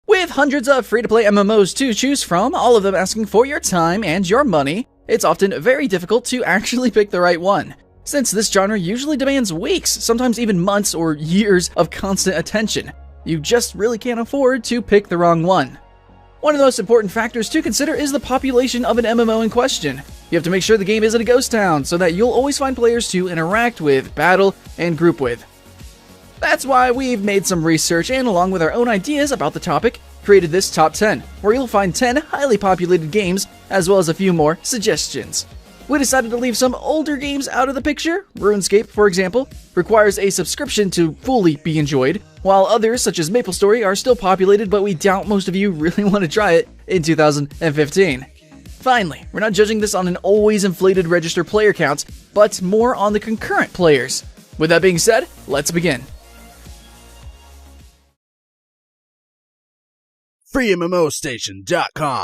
With hundreds of free-to-play MMOs to choose from, all of them asking for your time and your money, it's often very difficult to actually pick the right one. Since this genre usually demands weeks, sometimes even months or years of constant attention, you just really can't afford to pick the wrong one. One of the most important factors to consider is the population of an MMO in question. You have to make sure the game isn't a ghost town so that you'll always find players to interact with, battle, and group with. That's why we've made some research and, along with our own ideas about the topic, created this top 10, where you'll find 10 highly populated games, as well as a few more suggestions. We decided to leave some older games out of the picture. RuneScape, for example, requires a subscription to fully be enjoyed, while others, such as MapleStory, are still populated, but we doubt most of you really want to try it in 2015. Finally, we're not judging this on an always inflated register player count, but more on the concurrent players. With that being said, let's begin. FreeMMOstation.com.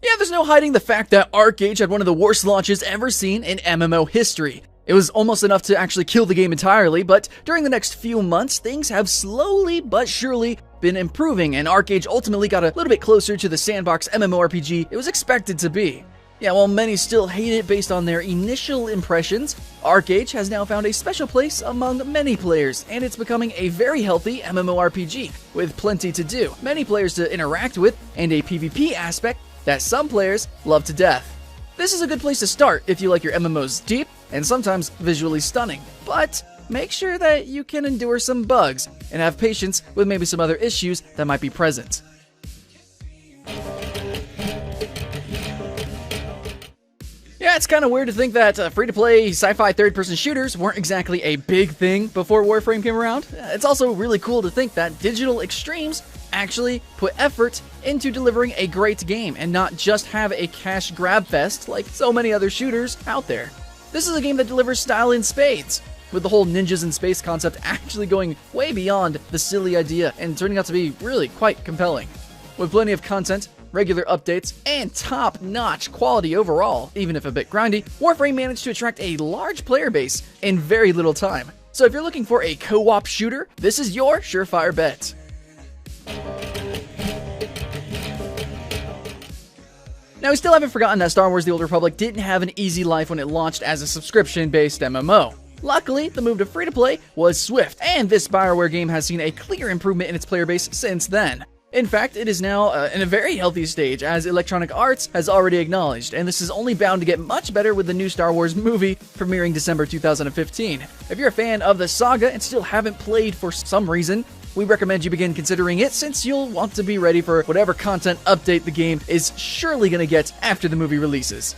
Yeah, there's no hiding the fact that ArcheAge had one of the worst launches ever seen in MMO history. It was almost enough to actually kill the game entirely, but during the next few months, things have slowly but surely been improving, and ArcheAge ultimately got a little bit closer to the sandbox MMORPG it was expected to be. Yeah, while many still hate it based on their initial impressions, ArcheAge has now found a special place among many players, and it's becoming a very healthy MMORPG, with plenty to do, many players to interact with, and a PvP aspect that some players love to death. This is a good place to start if you like your MMOs deep and sometimes visually stunning, but make sure that you can endure some bugs and have patience with maybe some other issues that might be present. Yeah, it's kind of weird to think that free-to-play sci-fi third-person shooters weren't exactly a big thing before Warframe came around. It's also really cool to think that Digital Extremes actually put effort into delivering a great game and not just have a cash grab fest like so many other shooters out there. This is a game that delivers style in spades, with the whole ninjas in space concept actually going way beyond the silly idea and turning out to be really quite compelling. With plenty of content, regular updates, and top-notch quality overall, even if a bit grindy, Warframe managed to attract a large player base in very little time. So if you're looking for a co-op shooter, this is your surefire bet. Now, we still haven't forgotten that Star Wars: The Old Republic didn't have an easy life when it launched as a subscription-based MMO. Luckily, the move to free-to-play was swift, and this BioWare game has seen a clear improvement in its player base since then. In fact, it is now in a very healthy stage, as Electronic Arts has already acknowledged, and this is only bound to get much better with the new Star Wars movie premiering December 2015. If you're a fan of the saga and still haven't played for some reason, we recommend you begin considering it, since you'll want to be ready for whatever content update the game is surely going to get after the movie releases.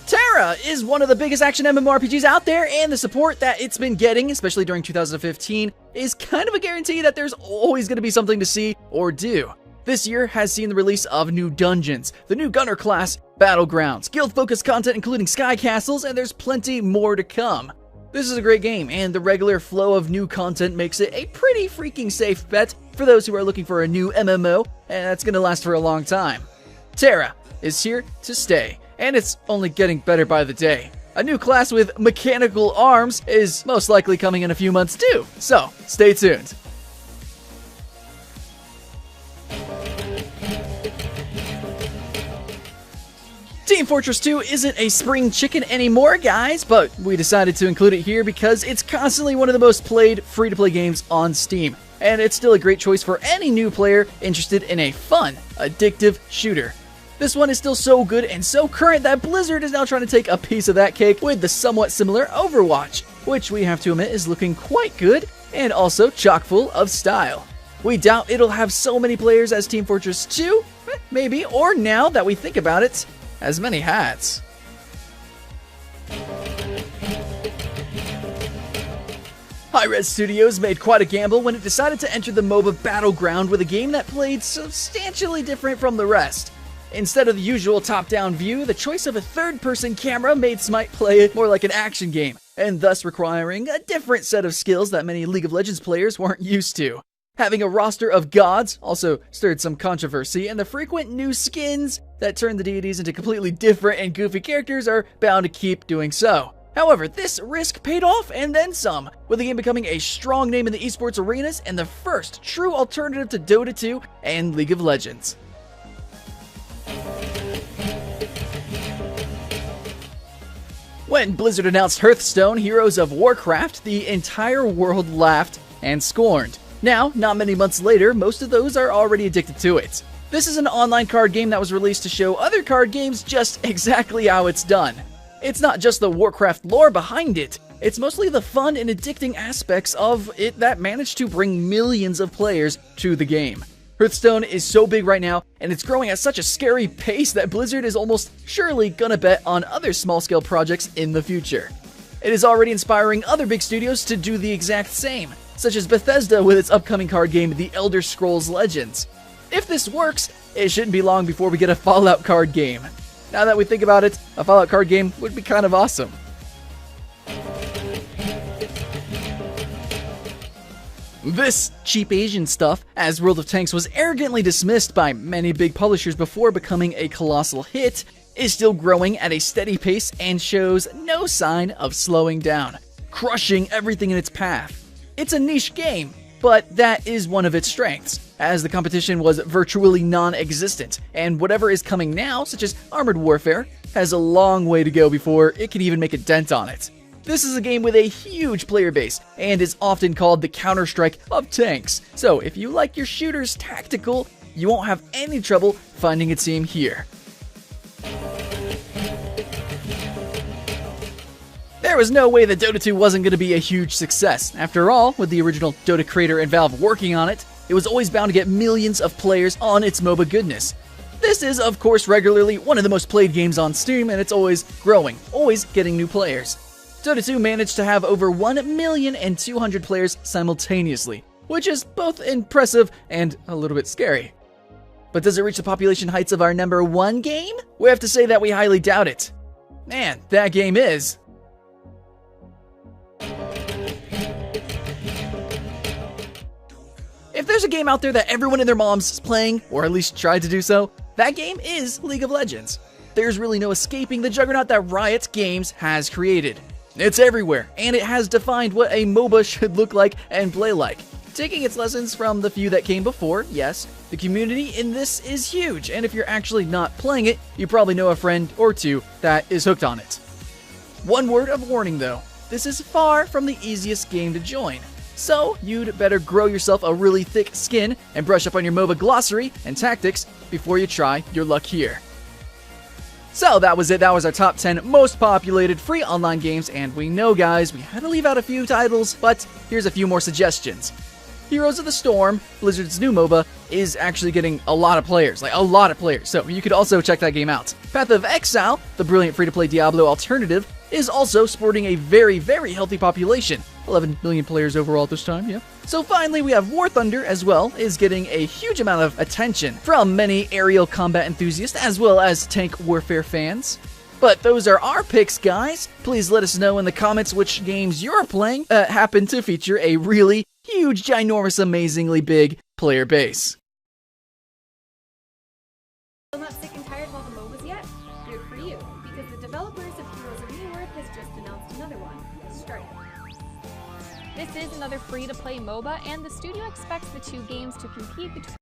Terra is one of the biggest action MMORPGs out there, and the support that it's been getting, especially during 2015, is kind of a guarantee that there's always going to be something to see or do. This year has seen the release of new dungeons, the new Gunner class, battlegrounds, guild-focused content including sky castles, and there's plenty more to come. This is a great game, and the regular flow of new content makes it a pretty freaking safe bet for those who are looking for a new MMO, and that's going to last for a long time. Terra is here to stay, and it's only getting better by the day. A new class with mechanical arms is most likely coming in a few months too, so stay tuned. Team Fortress 2 isn't a spring chicken anymore, guys, but we decided to include it here because it's constantly one of the most played free-to-play games on Steam, and it's still a great choice for any new player interested in a fun, addictive shooter. This one is still so good and so current that Blizzard is now trying to take a piece of that cake with the somewhat similar Overwatch, which we have to admit is looking quite good and also chock full of style. We doubt it'll have so many players as Team Fortress 2, maybe, or now that we think about it, as many hats. Hi-Res Studios made quite a gamble when it decided to enter the MOBA battleground with a game that played substantially different from the rest. Instead of the usual top-down view, the choice of a third-person camera made Smite play it more like an action game, and thus requiring a different set of skills that many League of Legends players weren't used to. Having a roster of gods also stirred some controversy, and the frequent new skins that turn the deities into completely different and goofy characters are bound to keep doing so. However, this risk paid off and then some, with the game becoming a strong name in the esports arenas and the first true alternative to Dota 2 and League of Legends. When Blizzard announced Hearthstone, Heroes of Warcraft, the entire world laughed and scorned. Now, not many months later, most of those are already addicted to it. This is an online card game that was released to show other card games just exactly how it's done. It's not just the Warcraft lore behind it, it's mostly the fun and addicting aspects of it that managed to bring millions of players to the game. Hearthstone is so big right now, and it's growing at such a scary pace that Blizzard is almost surely gonna bet on other small-scale projects in the future. It is already inspiring other big studios to do the exact same, such as Bethesda with its upcoming card game, The Elder Scrolls Legends. If this works, it shouldn't be long before we get a Fallout card game. Now that we think about it, a Fallout card game would be kind of awesome. This cheap Asian stuff, as World of Tanks was arrogantly dismissed by many big publishers before becoming a colossal hit, is still growing at a steady pace and shows no sign of slowing down, crushing everything in its path. It's a niche game, but that is one of its strengths, as the competition was virtually non-existent, and whatever is coming now, such as Armored Warfare, has a long way to go before it can even make a dent on it. This is a game with a huge player base, and is often called the Counter-Strike of tanks, so if you like your shooters tactical, you won't have any trouble finding a team here. There was no way that Dota 2 wasn't going to be a huge success. After all, with the original Dota creator and Valve working on it, it was always bound to get millions of players on its MOBA goodness. This is, of course, regularly one of the most played games on Steam, and it's always growing, always getting new players. Dota 2 managed to have over 1,200,000 players simultaneously, which is both impressive and a little bit scary. But does it reach the population heights of our #1 game? We have to say that we highly doubt it. Man, that game is. If there's a game out there that everyone and their moms is playing, or at least tried to do so, that game is League of Legends. There's really no escaping the juggernaut that Riot Games has created. It's everywhere, and it has defined what a MOBA should look like and play like. Taking its lessons from the few that came before, yes, the community in this is huge, and if you're actually not playing it, you probably know a friend or two that is hooked on it. One word of warning though, this is far from the easiest game to join. So, you'd better grow yourself a really thick skin and brush up on your MOBA glossary and tactics before you try your luck here. So that was it, that was our top 10 most populated free online games, and we know guys, we had to leave out a few titles, but here's a few more suggestions. Heroes of the Storm, Blizzard's new MOBA, is actually getting a lot of players, so you could also check that game out. Path of Exile, the brilliant free-to-play Diablo alternative, is also sporting a very, very healthy population. 11 million players overall at this time, yeah. So finally, we have War Thunder as well, is getting a huge amount of attention from many aerial combat enthusiasts as well as tank warfare fans. But those are our picks, guys. Please let us know in the comments which games you're playing happen to feature a really huge, ginormous, amazingly big player base. Still not sick and tired of all the MOBAs yet? Good for you, because the developers of Heroes of New Earth has just announced another one, Strike. This is another free-to-play MOBA, and the studio expects the two games to compete between